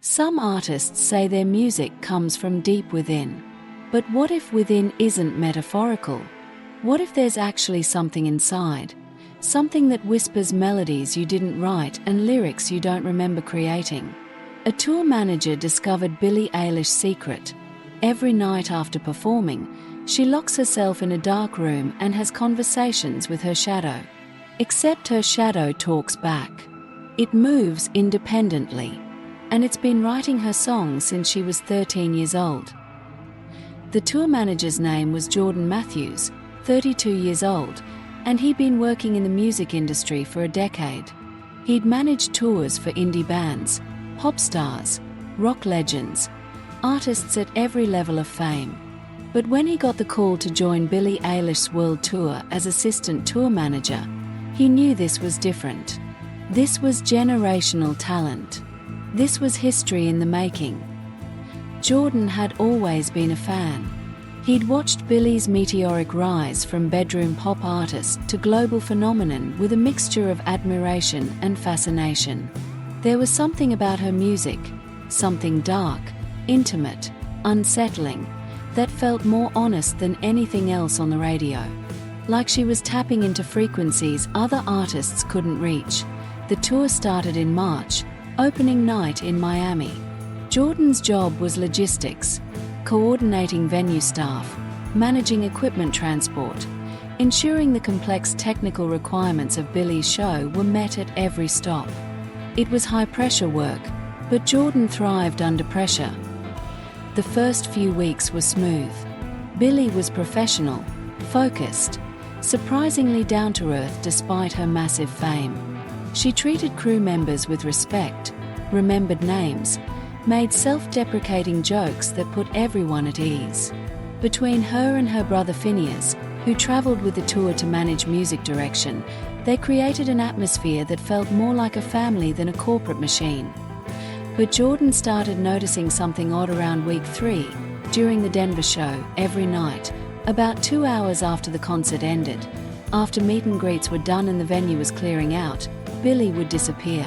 Some artists say their music comes from deep within. But what if within isn't metaphorical? What if there's actually something inside? Something that whispers melodies you didn't write and lyrics you don't remember creating? A tour manager discovered Billie Eilish's secret. Every night after performing, she locks herself in a dark room and has conversations with her shadow. Except her shadow talks back. It moves independently. And it's been writing her songs since she was 13 years old. The tour manager's name was Jordan Matthews, 32 years old, and he'd been working in the music industry for a decade. He'd managed tours for indie bands, pop stars, rock legends, artists at every level of fame. But when he got the call to join Billie Eilish's world tour as assistant tour manager, he knew this was different. This was generational talent. This was history in the making. Jordan had always been a fan. He'd watched Billie's meteoric rise from bedroom pop artist to global phenomenon with a mixture of admiration and fascination. There was something about her music, something dark, intimate, unsettling, that felt more honest than anything else on the radio. Like she was tapping into frequencies other artists couldn't reach. The tour started in March, opening night in Miami. Jordan's job was logistics, coordinating venue staff, managing equipment transport, ensuring the complex technical requirements of Billie's show were met at every stop. It was high-pressure work, but Jordan thrived under pressure. The first few weeks were smooth. Billie was professional, focused, surprisingly down-to-earth despite her massive fame. She treated crew members with respect, remembered names, made self-deprecating jokes that put everyone at ease. Between her and her brother Phineas, who traveled with the tour to manage music direction, they created an atmosphere that felt more like a family than a corporate machine. But Jordan started noticing something odd around week 3, during the Denver show, every night, about 2 hours after the concert ended. After meet and greets were done and the venue was clearing out, Billie would disappear.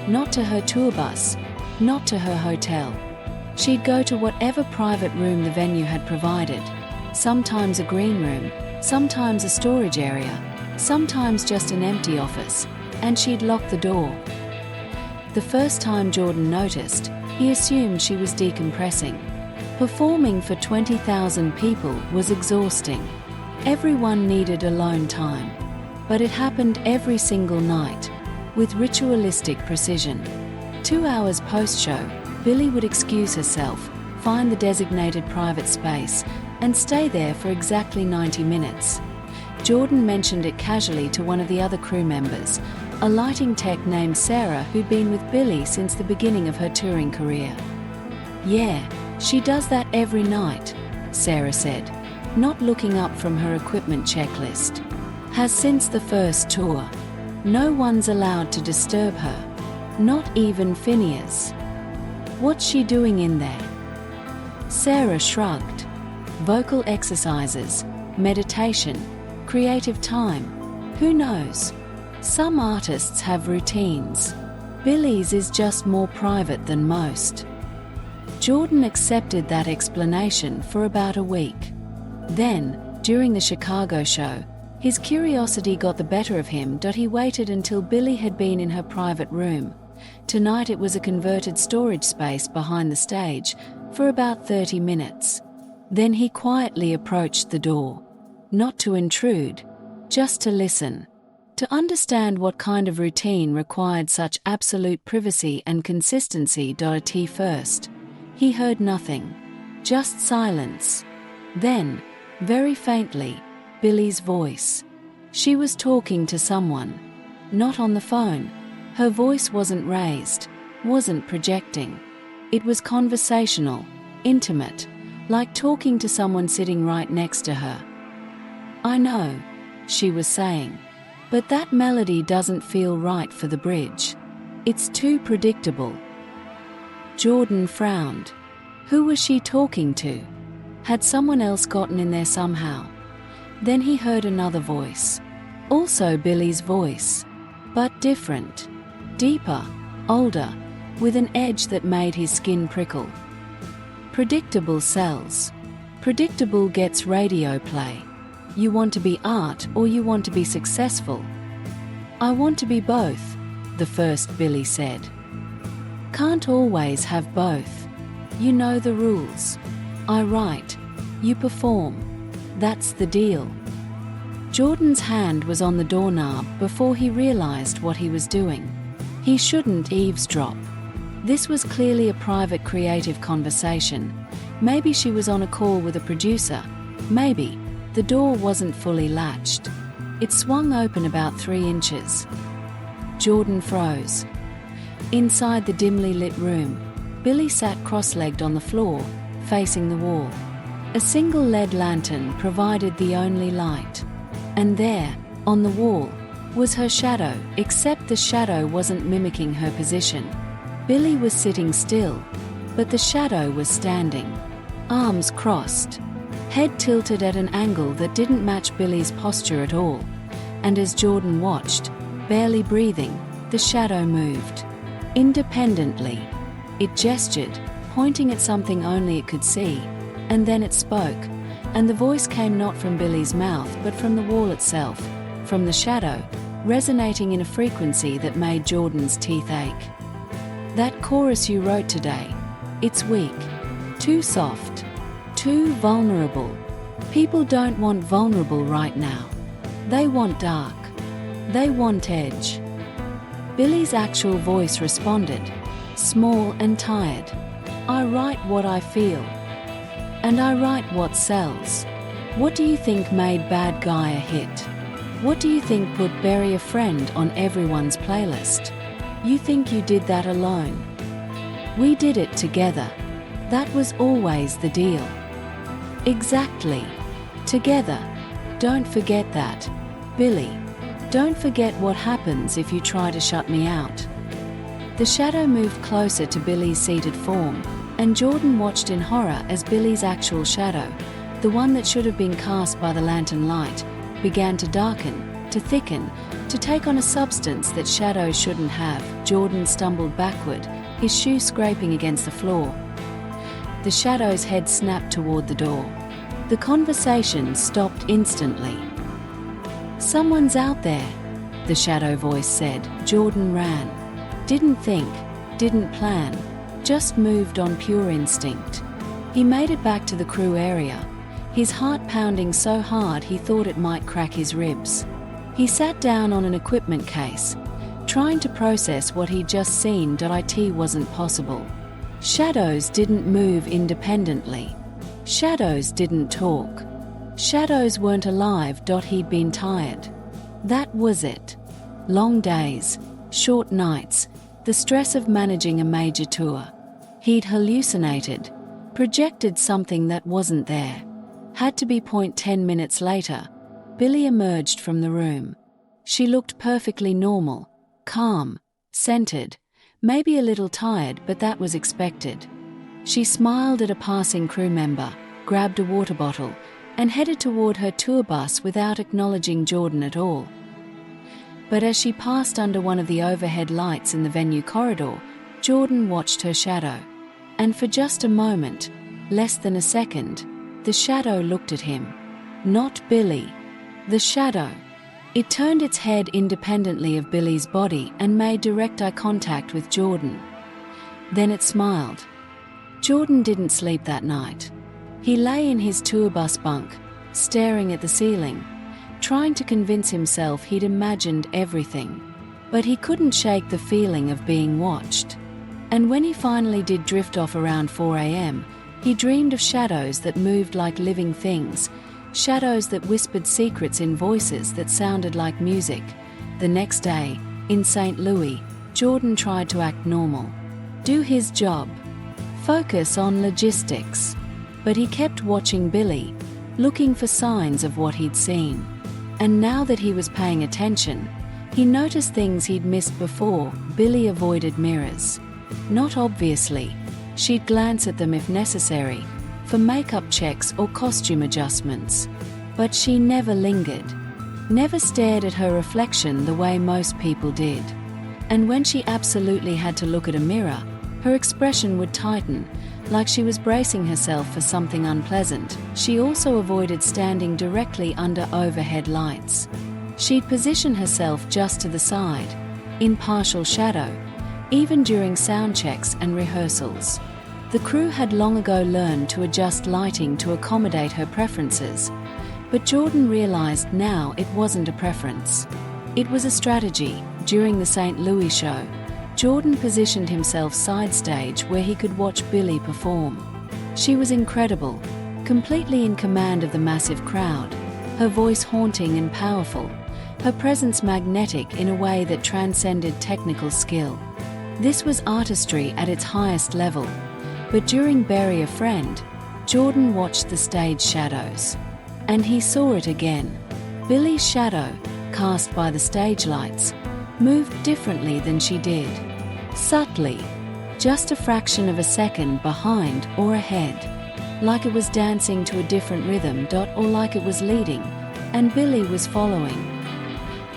Not to her tour bus, not to her hotel. She'd go to whatever private room the venue had provided, sometimes a green room, sometimes a storage area, sometimes just an empty office, and she'd lock the door. The first time Jordan noticed, he assumed she was decompressing. Performing for 20,000 people was exhausting. Everyone needed alone time. But it happened every single night, with ritualistic precision. 2 hours post-show, Billie would excuse herself, find the designated private space, and stay there for exactly 90 minutes. Jordan mentioned it casually to one of the other crew members, a lighting tech named Sarah who'd been with Billie since the beginning of her touring career. "Yeah, she does that every night," Sarah said, not looking up from her equipment checklist. "Has since the first tour. No one's allowed to disturb her. Not even Phineas. What's she doing in there?" Sarah shrugged. "Vocal exercises, meditation, creative time. Who knows? Some artists have routines. Billie's is just more private than most." Jordan accepted that explanation for about a week. Then, during the Chicago show, his curiosity got the better of him. He waited until Billie had been in her private room. Tonight it was a converted storage space behind the stage, for about 30 minutes. Then he quietly approached the door. Not to intrude, just to listen. To understand what kind of routine required such absolute privacy and consistency. At first, he heard nothing, just silence. Then, very faintly, Billie's voice. She was talking to someone. Not on the phone. Her voice wasn't raised, wasn't projecting. It was conversational, intimate, like talking to someone sitting right next to her. "I know," she was saying, "but that melody doesn't feel right for the bridge. It's too predictable." Jordan frowned. Who was she talking to? Had someone else gotten in there somehow? Then he heard another voice. Also Billie's voice. But different. Deeper, older, with an edge that made his skin prickle. Predictable sells. Predictable gets radio play. You want to be art or you want to be successful? I want to be both, the first Billie said. Can't always have both. You know the rules. I write, you perform. That's the deal. Jordan's hand was on the doorknob before he realized what he was doing. He shouldn't eavesdrop. This was clearly a private creative conversation. Maybe she was on a call with a producer. Maybe the door wasn't fully latched. It swung open about 3 inches. Jordan froze. Inside the dimly lit room, Billie sat cross-legged on the floor, facing the wall. A single LED lantern provided the only light. And there, on the wall, was her shadow, except the shadow wasn't mimicking her position. Billie was sitting still, but the shadow was standing. Arms crossed, head tilted at an angle that didn't match Billie's posture at all. And as Jordan watched, barely breathing, the shadow moved. Independently. It gestured, pointing at something only it could see, and then it spoke, and the voice came not from Billie's mouth but from the wall itself, from the shadow, resonating in a frequency that made Jordan's teeth ache. That chorus you wrote today, it's weak, too soft, too vulnerable. People don't want vulnerable right now. They want dark. They want edge. Billie's actual voice responded, small and tired. I write what I feel. And I write what sells. What do you think made Bad Guy a hit? What do you think put Bury a Friend on everyone's playlist? You think you did that alone? We did it together. That was always the deal. Exactly. Together. Don't forget that. Billie. Don't forget what happens if you try to shut me out. The shadow moved closer to Billie's seated form, and Jordan watched in horror as Billie's actual shadow, the one that should have been cast by the lantern light, began to darken, to thicken, to take on a substance that shadows shouldn't have. Jordan stumbled backward, his shoe scraping against the floor. The shadow's head snapped toward the door. The conversation stopped instantly. Someone's out there, the shadow voice said. Jordan ran. Didn't think, didn't plan, just moved on pure instinct. He made it back to the crew area, his heart pounding so hard he thought it might crack his ribs. He sat down on an equipment case, trying to process what he'd just seen. It wasn't possible. Shadows didn't move independently. Shadows didn't talk. Shadows weren't alive. He'd been tired. That was it. Long days, short nights, the stress of managing a major tour. He'd hallucinated, projected something that wasn't there. Had to be 10 minutes later, Billie emerged from the room. She looked perfectly normal, calm, centered, maybe a little tired, but that was expected. She smiled at a passing crew member, grabbed a water bottle, and headed toward her tour bus without acknowledging Jordan at all. But as she passed under one of the overhead lights in the venue corridor, Jordan watched her shadow. And for just a moment, less than a second, the shadow looked at him. Not Billie. The shadow. It turned its head independently of Billie's body and made direct eye contact with Jordan. Then it smiled. Jordan didn't sleep that night. He lay in his tour bus bunk, staring at the ceiling, trying to convince himself he'd imagined everything. But he couldn't shake the feeling of being watched. And when he finally did drift off around 4 a.m., he dreamed of shadows that moved like living things, shadows that whispered secrets in voices that sounded like music. The next day, in St. Louis, Jordan tried to act normal, do his job, focus on logistics. But he kept watching Billie, looking for signs of what he'd seen. And now that he was paying attention, he noticed things he'd missed before. Billie avoided mirrors. Not obviously. She'd glance at them if necessary, for makeup checks or costume adjustments. But she never lingered. Never stared at her reflection the way most people did. And when she absolutely had to look at a mirror, Her expression would tighten, like she was bracing herself for something unpleasant. She also avoided standing directly under overhead lights. She'd position herself just to the side, in partial shadow, even during sound checks and rehearsals. The crew had long ago learned to adjust lighting to accommodate her preferences, but Jordan realized now it wasn't a preference. It was a strategy. During the St. Louis show, Jordan positioned himself side stage where he could watch Billie perform. She was incredible, completely in command of the massive crowd, her voice haunting and powerful, her presence magnetic in a way that transcended technical skill. This was artistry at its highest level. But during Bury a Friend, Jordan watched the stage shadows. And he saw it again. Billie's shadow, cast by the stage lights, moved differently than she did. Subtly, just a fraction of a second behind or ahead. Like it was dancing to a different rhythm, or like it was leading, and Billie was following.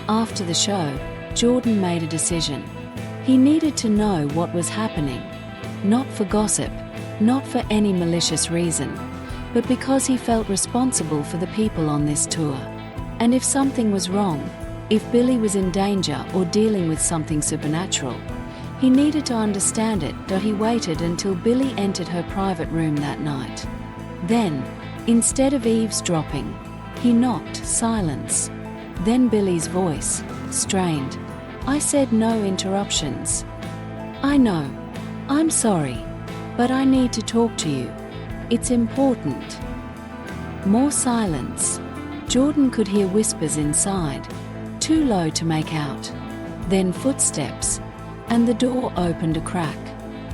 After the show, Jordan made a decision. He needed to know what was happening. Not for gossip, not for any malicious reason, but because he felt responsible for the people on this tour. And if something was wrong, if Billie was in danger or dealing with something supernatural, he needed to understand it. He waited until Billie entered her private room that night. Then, instead of eavesdropping, he knocked. Silence. Then Billie's voice, strained. "I said no interruptions. I know. I'm sorry. But I need to talk to you. It's important." More silence. Jordan could hear whispers inside, too low to make out. Then footsteps, and the door opened a crack.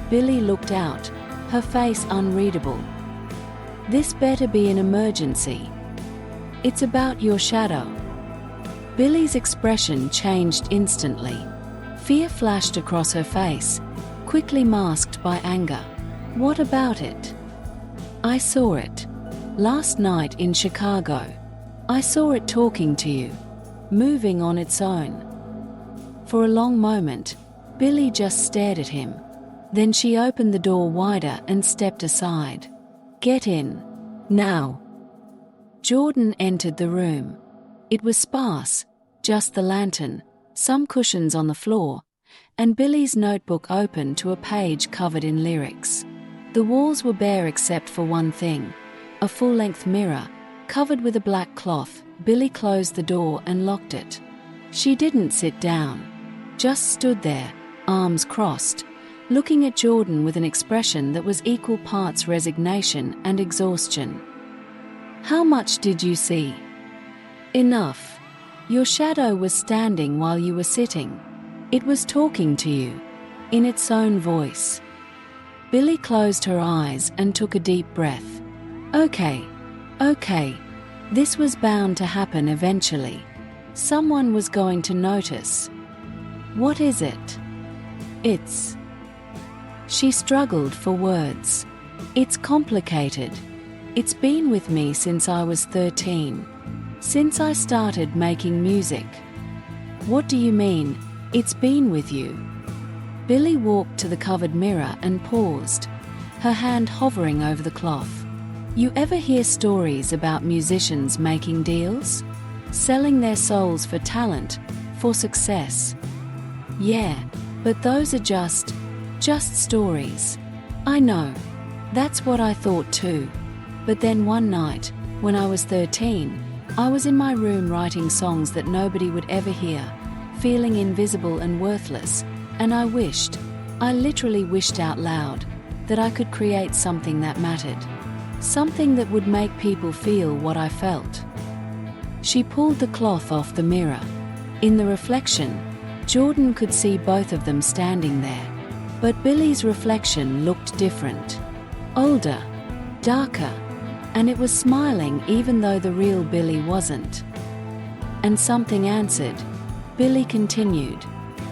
Billie looked out, her face unreadable. "This better be an emergency. It's about your shadow." Billie's expression changed instantly. Fear flashed across her face, quickly masked by anger. "What about it?" "I saw it. Last night in Chicago. I saw it talking to you. Moving on its own." For a long moment, Billie just stared at him. Then she opened the door wider and stepped aside. "Get in. Now." Jordan entered the room. It was sparse, just the lantern, some cushions on the floor, and Billie's notebook open to a page covered in lyrics. The walls were bare except for one thing, a full-length mirror, covered with a black cloth. Billie closed the door and locked it. She didn't sit down, just stood there, arms crossed, looking at Jordan with an expression that was equal parts resignation and exhaustion. "How much did you see?" "Enough. Your shadow was standing while you were sitting. It was talking to you, in its own voice." Billie closed her eyes and took a deep breath. Okay. This was bound to happen eventually. Someone was going to notice. "What is it?" "It's..." She struggled for words. "It's complicated. It's been with me since I was 13. Since I started making music." "What do you mean, it's been with you?" Billie walked to the covered mirror and paused, her hand hovering over the cloth. "You ever hear stories about musicians making deals? Selling their souls for talent, for success?" "Yeah, but those are just stories." "I know. That's what I thought too. But then one night, when I was 13, I was in my room writing songs that nobody would ever hear, feeling invisible and worthless, and I literally wished out loud, that I could create something that mattered. Something that would make people feel what I felt." She pulled the cloth off the mirror. In the reflection, Jordan could see both of them standing there. But Billie's reflection looked different. Older, darker, and it was smiling even though the real Billie wasn't. "And something answered." Billie continued.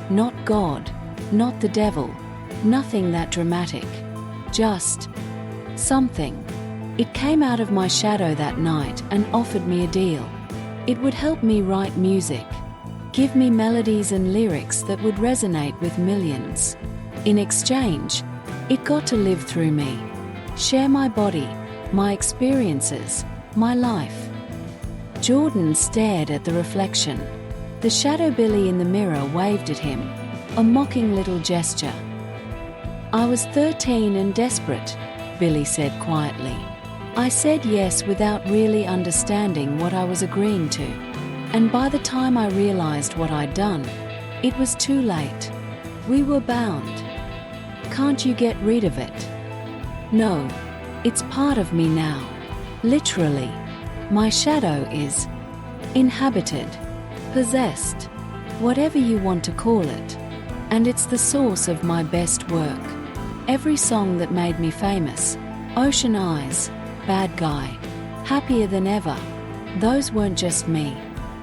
"Not God, not the devil, nothing that dramatic. Just something. It came out of my shadow that night and offered me a deal. It would help me write music, give me melodies and lyrics that would resonate with millions. In exchange, It got to live through me, share my body, my experiences, my life. Jordan stared at the reflection. The shadow Billie in the mirror waved at him, a mocking little gesture. I was 13 and desperate, Billie said quietly. I said yes without really understanding what I was agreeing to. And by the time I realized what I'd done, it was too late. We were bound. Can't you get rid of it? No. It's part of me now. Literally. My shadow is inhabited, possessed, whatever you want to call it. And it's the source of my best work. Every song that made me famous, Ocean Eyes, Bad Guy, Happier Than Ever, those weren't just me.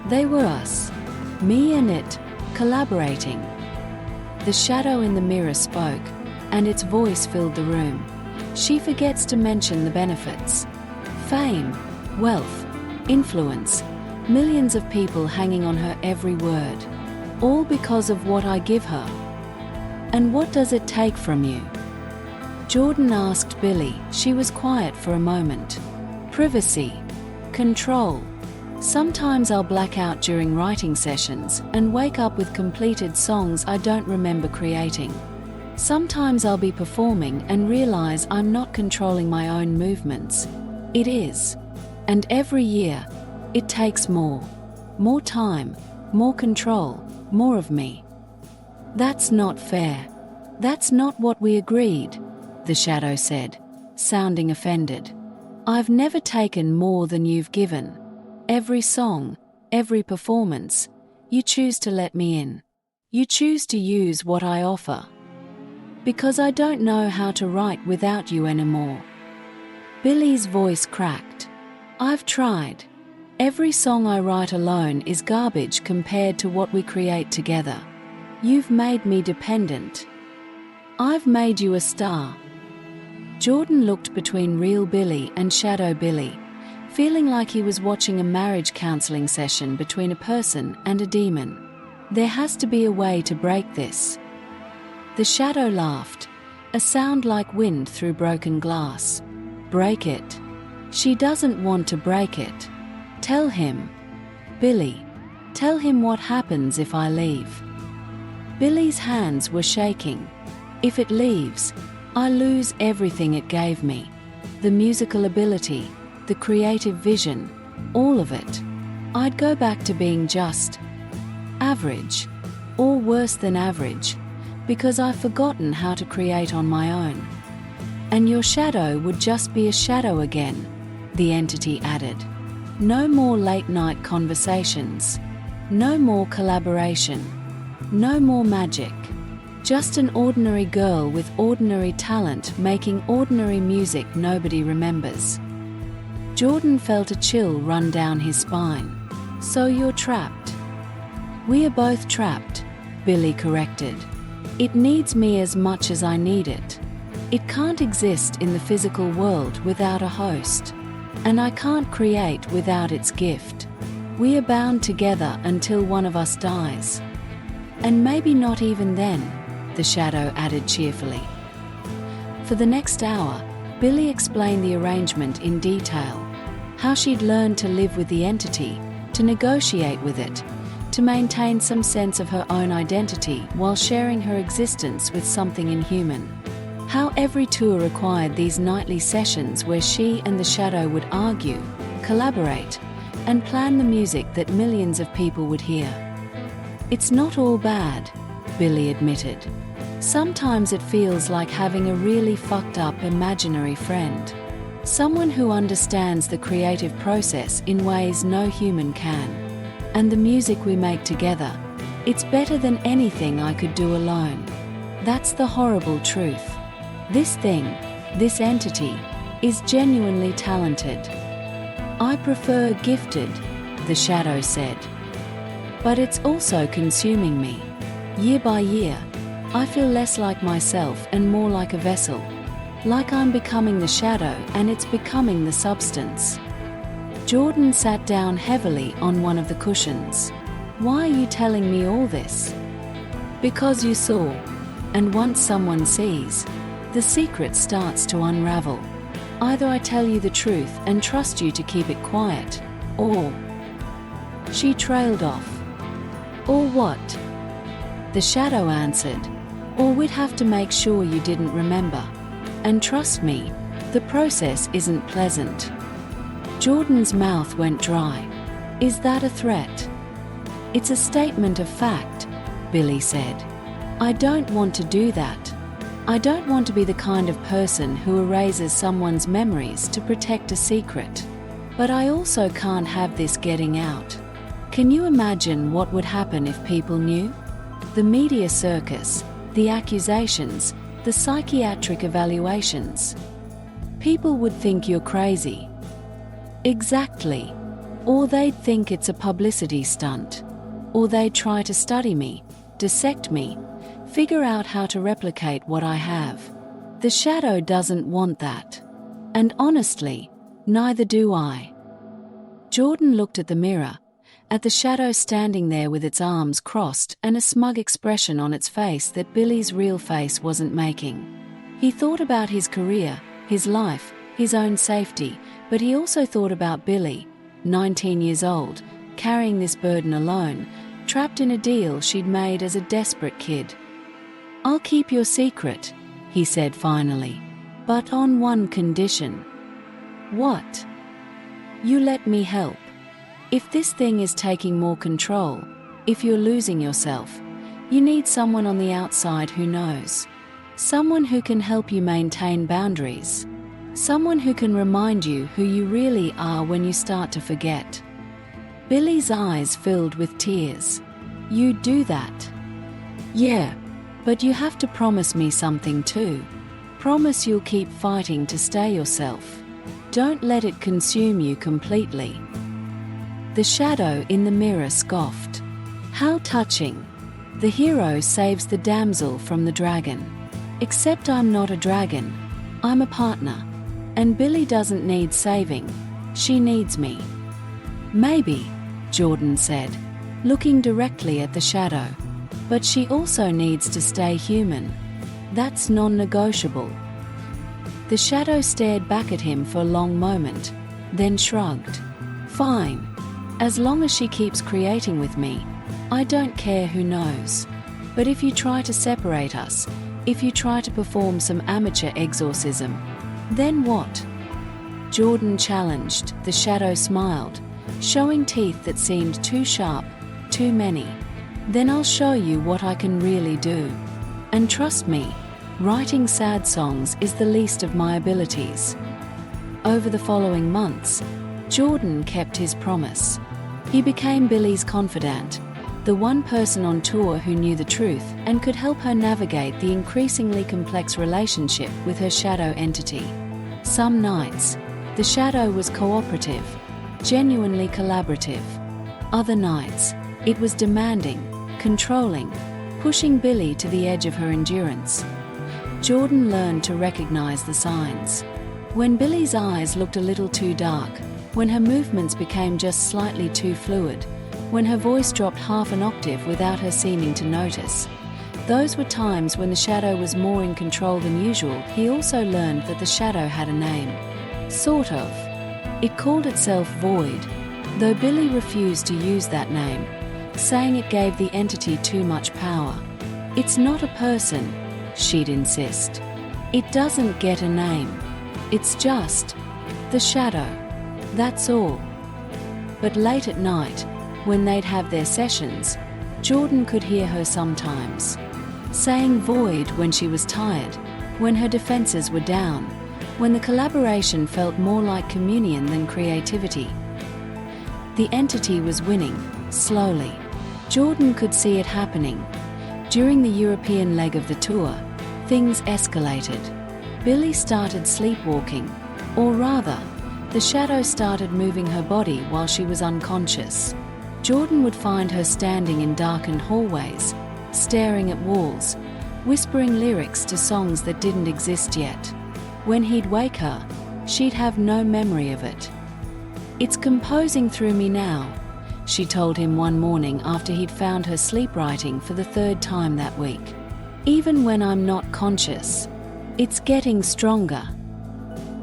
They were us. Me and it, collaborating. The shadow in the mirror spoke, and its voice filled the room. She forgets to mention the benefits. Fame, wealth, influence, millions of people hanging on her every word. All because of what I give her. And what does it take from you? Jordan asked Billie. She was quiet for a moment. Privacy. Control. Sometimes I'll black out during writing sessions and wake up with completed songs I don't remember creating. Sometimes I'll be performing and realize I'm not controlling my own movements. It is. And every year, it takes more. More time, more control, more of me. That's not fair. That's not what we agreed, the shadow said, sounding offended. I've never taken more than you've given. Every song, every performance, you choose to let me in. You choose to use what I offer. Because I don't know how to write without you anymore. Billie's voice cracked. I've tried. Every song I write alone is garbage compared to what we create together. You've made me dependent. I've made you a star. Jordan looked between real Billie and shadow Billie, feeling like he was watching a marriage counseling session between a person and a demon. There has to be a way to break this. The shadow laughed, a sound like wind through broken glass. Break it. She doesn't want to break it. Tell him. Billie. Tell him what happens if I leave. Billie's hands were shaking. If it leaves, I lose everything it gave me. The musical ability, the creative vision, all of it. I'd go back to being just average, or worse than average, because I've forgotten how to create on my own. And your shadow would just be a shadow again, the entity added. No more late-night conversations. No more collaboration. No more magic. Just an ordinary girl with ordinary talent making ordinary music nobody remembers. Jordan felt a chill run down his spine. So you're trapped. We are both trapped, Billie corrected. It needs me as much as I need it. It can't exist in the physical world without a host. And I can't create without its gift. We are bound together until one of us dies. And maybe not even then, the shadow added cheerfully. For the next hour, Billie explained the arrangement in detail. How she'd learned to live with the entity, to negotiate with it, to maintain some sense of her own identity while sharing her existence with something inhuman. How every tour required these nightly sessions where she and the shadow would argue, collaborate, and plan the music that millions of people would hear. It's not all bad, Billie admitted. Sometimes it feels like having a really fucked up imaginary friend. Someone who understands the creative process in ways no human can. And the music we make together, it's better than anything I could do alone. That's the horrible truth. This thing, this entity, is genuinely talented. I prefer gifted, the shadow said. But it's also consuming me. Year by year, I feel less like myself and more like a vessel. Like I'm becoming the shadow and it's becoming the substance. Jordan sat down heavily on one of the cushions. Why are you telling me all this? Because you saw. And once someone sees, The secret starts to unravel. Either I tell you the truth and trust you to keep it quiet, or... She trailed off. Or what? The shadow answered. Or we'd have to make sure you didn't remember. And trust me, the process isn't pleasant. Jordan's mouth went dry. Is that a threat? It's a statement of fact, Billie said. I don't want to do that. I don't want to be the kind of person who erases someone's memories to protect a secret. But I also can't have this getting out. Can you imagine what would happen if people knew? The media circus, the accusations, the psychiatric evaluations. People would think you're crazy. Exactly. Or they'd think it's a publicity stunt. Or they'd try to study me, dissect me, figure out how to replicate what I have. The shadow doesn't want that. And honestly, neither do I. Jordan looked at the mirror, at the shadow standing there with its arms crossed and a smug expression on its face that Billie's real face wasn't making. He thought about his career, his life, his own safety, but he also thought about Billie, 19 years old, carrying this burden alone, trapped in a deal she'd made as a desperate kid. I'll keep your secret, he said finally, but on one condition. What? You let me help. If this thing is taking more control, if you're losing yourself, you need someone on the outside who knows. Someone who can help you maintain boundaries. Someone who can remind you who you really are when you start to forget. Billie's eyes filled with tears. You do that? Yeah, but you have to promise me something too. Promise you'll keep fighting to stay yourself. Don't let it consume you completely. The shadow in the mirror scoffed. How touching. The hero saves the damsel from the dragon. Except I'm not a dragon. I'm a partner. And Billie doesn't need saving. She needs me. Maybe, Jordan said, looking directly at the shadow. But she also needs to stay human. That's non-negotiable. The shadow stared back at him for a long moment, then shrugged. Fine. As long as she keeps creating with me, I don't care who knows. But if you try to separate us, if you try to perform some amateur exorcism, then what? Jordan challenged. The shadow smiled, showing teeth that seemed too sharp, too many. Then I'll show you what I can really do. And trust me, writing sad songs is the least of my abilities. Over the following months, Jordan kept his promise. He became Billie's confidant, the one person on tour who knew the truth and could help her navigate the increasingly complex relationship with her shadow entity. Some nights, the shadow was cooperative, genuinely collaborative. Other nights, it was demanding, controlling, pushing Billie to the edge of her endurance. Jordan learned to recognize the signs. When Billie's eyes looked a little too dark, when her movements became just slightly too fluid, when her voice dropped half an octave without her seeming to notice. Those were times when the shadow was more in control than usual. He also learned that the shadow had a name. Sort of. It called itself Void, though Billie refused to use that name, saying it gave the entity too much power. It's not a person, she'd insist. It doesn't get a name. It's just the shadow. That's all. But late at night, when they'd have their sessions, Jordan could hear her sometimes, saying Void when she was tired, when her defenses were down, when the collaboration felt more like communion than creativity. The entity was winning, slowly. Jordan could see it happening. During the European leg of the tour, things escalated. Billie started sleepwalking, or rather, the shadow started moving her body while she was unconscious. Jordan would find her standing in darkened hallways, staring at walls, whispering lyrics to songs that didn't exist yet. When he'd wake her, she'd have no memory of it. It's composing through me now, she told him one morning after he'd found her sleep writing for the third time that week. Even when I'm not conscious. It's getting stronger.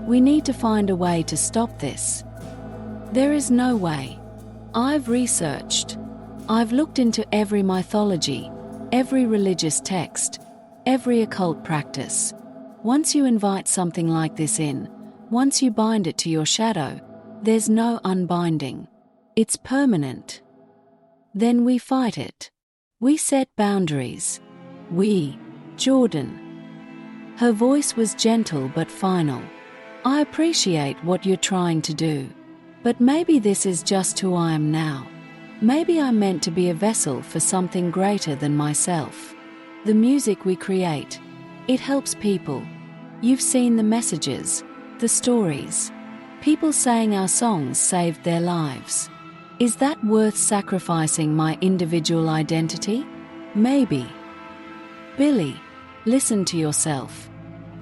We need to find a way to stop this. There is no way. I've researched. I've looked into every mythology, every religious text, every occult practice. Once you invite something like this in, once you bind it to your shadow, there's no unbinding. It's permanent. Then we fight it. We set boundaries. We, Jordan. Her voice was gentle but final. I appreciate what you're trying to do. But maybe this is just who I am now. Maybe I'm meant to be a vessel for something greater than myself. The music we create, it helps people. You've seen the messages, the stories. People saying our songs saved their lives. Is that worth sacrificing my individual identity? Maybe. Billie, listen to yourself.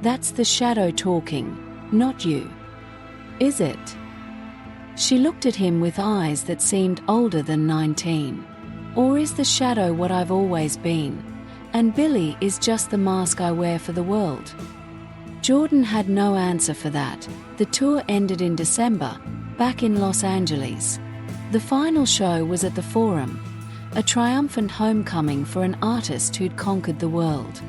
That's the shadow talking, not you. Is it? She looked at him with eyes that seemed older than 19. Or is the shadow what I've always been, and Billie is just the mask I wear for the world? Jordan had no answer for that. The tour ended in December, back in Los Angeles. The final show was at the Forum, a triumphant homecoming for an artist who'd conquered the world.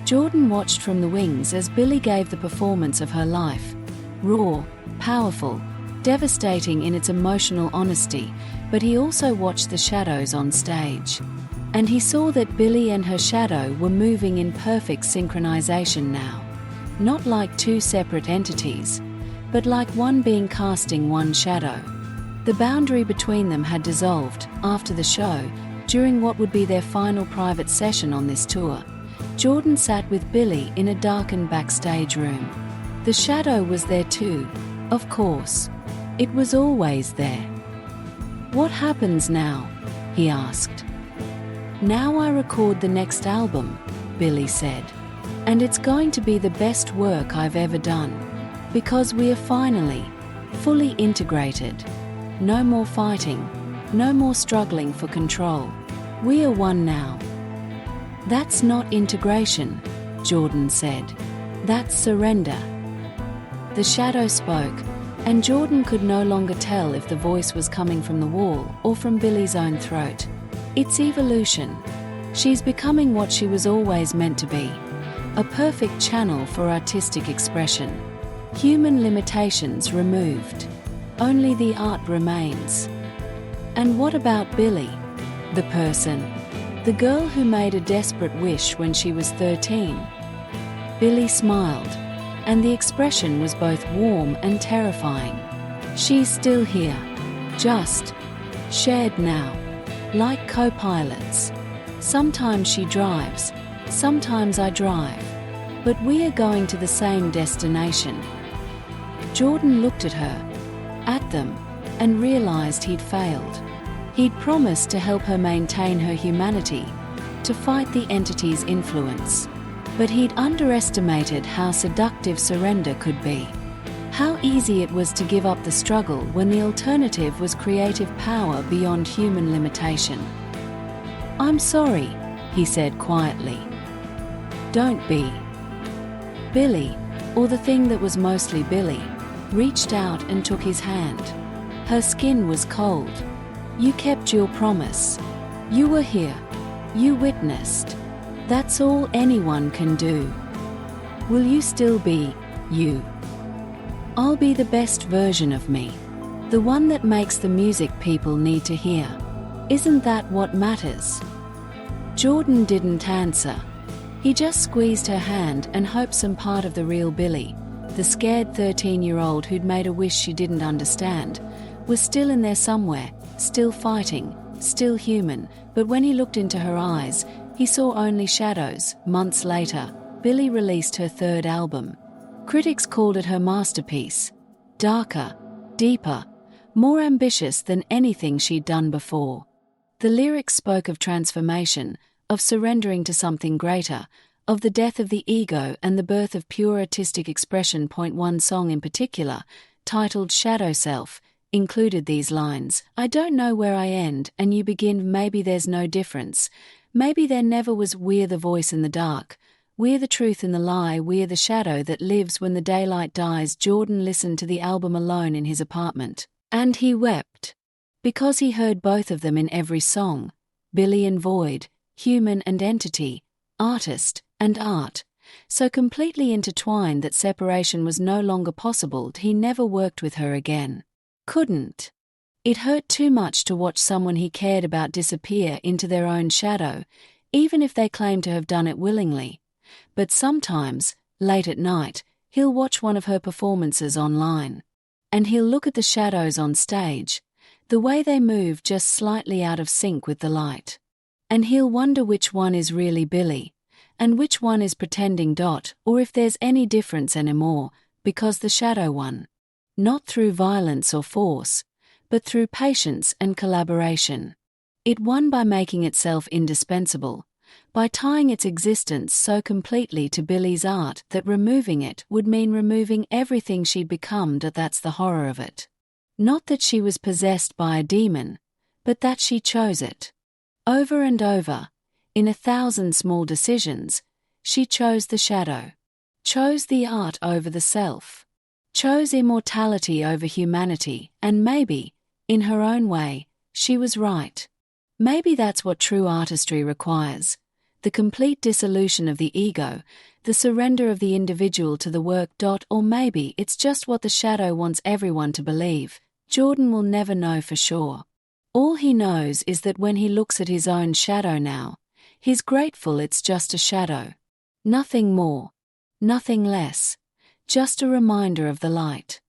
Jordan watched from the wings as Billie gave the performance of her life. Raw, powerful, devastating in its emotional honesty, but he also watched the shadows on stage. And he saw that Billie and her shadow were moving in perfect synchronization now. Not like two separate entities, but like one being casting one shadow. The boundary between them had dissolved after the show, during what would be their final private session on this tour. Jordan sat with Billie in a darkened backstage room. The shadow was there too, of course. It was always there. What happens now? He asked. Now I record the next album, Billie said. And it's going to be the best work I've ever done. Because we are finally, fully integrated. No more fighting, no more struggling for control. We are one now. That's not integration, Jordan said. That's surrender. The shadow spoke, and Jordan could no longer tell if the voice was coming from the wall or from Billie's own throat. It's evolution. She's becoming what she was always meant to be. A perfect channel for artistic expression. Human limitations removed. Only the art remains. And what about Billie? The person. The girl who made a desperate wish when she was 13. Billie smiled, and the expression was both warm and terrifying. She's still here. Just shared now. Like co-pilots. Sometimes she drives, sometimes I drive. But we are going to the same destination. Jordan looked at her, at them, and realized he'd failed. He'd promised to help her maintain her humanity, to fight the entity's influence. But he'd underestimated how seductive surrender could be. How easy it was to give up the struggle when the alternative was creative power beyond human limitation. I'm sorry, he said quietly. Don't be. Billie, or the thing that was mostly Billie, reached out and took his hand. Her skin was cold. You kept your promise. You were here. You witnessed. That's all anyone can do. Will you still be you? I'll be the best version of me. The one that makes the music people need to hear. Isn't that what matters? Jordan didn't answer. He just squeezed her hand and hoped some part of the real Billie, the scared 13-year-old who'd made a wish she didn't understand, was still in there somewhere, still fighting, still human. But when he looked into her eyes, he saw only shadows. Months later, Billie released her third album. Critics called it her masterpiece. Darker, deeper, more ambitious than anything she'd done before. The lyrics spoke of transformation, of surrendering to something greater, of the death of the ego and the birth of pure artistic expression. One song in particular, titled Shadow Self, included these lines: I don't know where I end and you begin, maybe there's no difference. Maybe there never was. We're the voice in the dark. We're the truth in the lie, we're the shadow that lives when the daylight dies. Jordan listened to the album alone in his apartment, and he wept. Because he heard both of them in every song, Billie and Void, human and entity, artist and art, so completely intertwined that separation was no longer possible. He never worked with her again. Couldn't. It hurt too much to watch someone he cared about disappear into their own shadow, even if they claim to have done it willingly. But sometimes, late at night, he'll watch one of her performances online. And he'll look at the shadows on stage, the way they move just slightly out of sync with the light. And he'll wonder which one is really Billie, and which one is pretending. Or if there's any difference anymore, because the shadow won. Not through violence or force, but through patience and collaboration. It won by making itself indispensable, by tying its existence so completely to Billie's art that removing it would mean removing everything she'd become. That's the horror of it. Not that she was possessed by a demon, but that she chose it. Over and over, in 1,000 small decisions, she chose the shadow. Chose the art over the self. Chose immortality over humanity, and maybe, in her own way, she was right. Maybe that's what true artistry requires: the complete dissolution of the ego, the surrender of the individual to the work. Or maybe it's just what the shadow wants everyone to believe. Jordan will never know for sure. All he knows is that when he looks at his own shadow now, he's grateful it's just a shadow. Nothing more. Nothing less. Just a reminder of the light.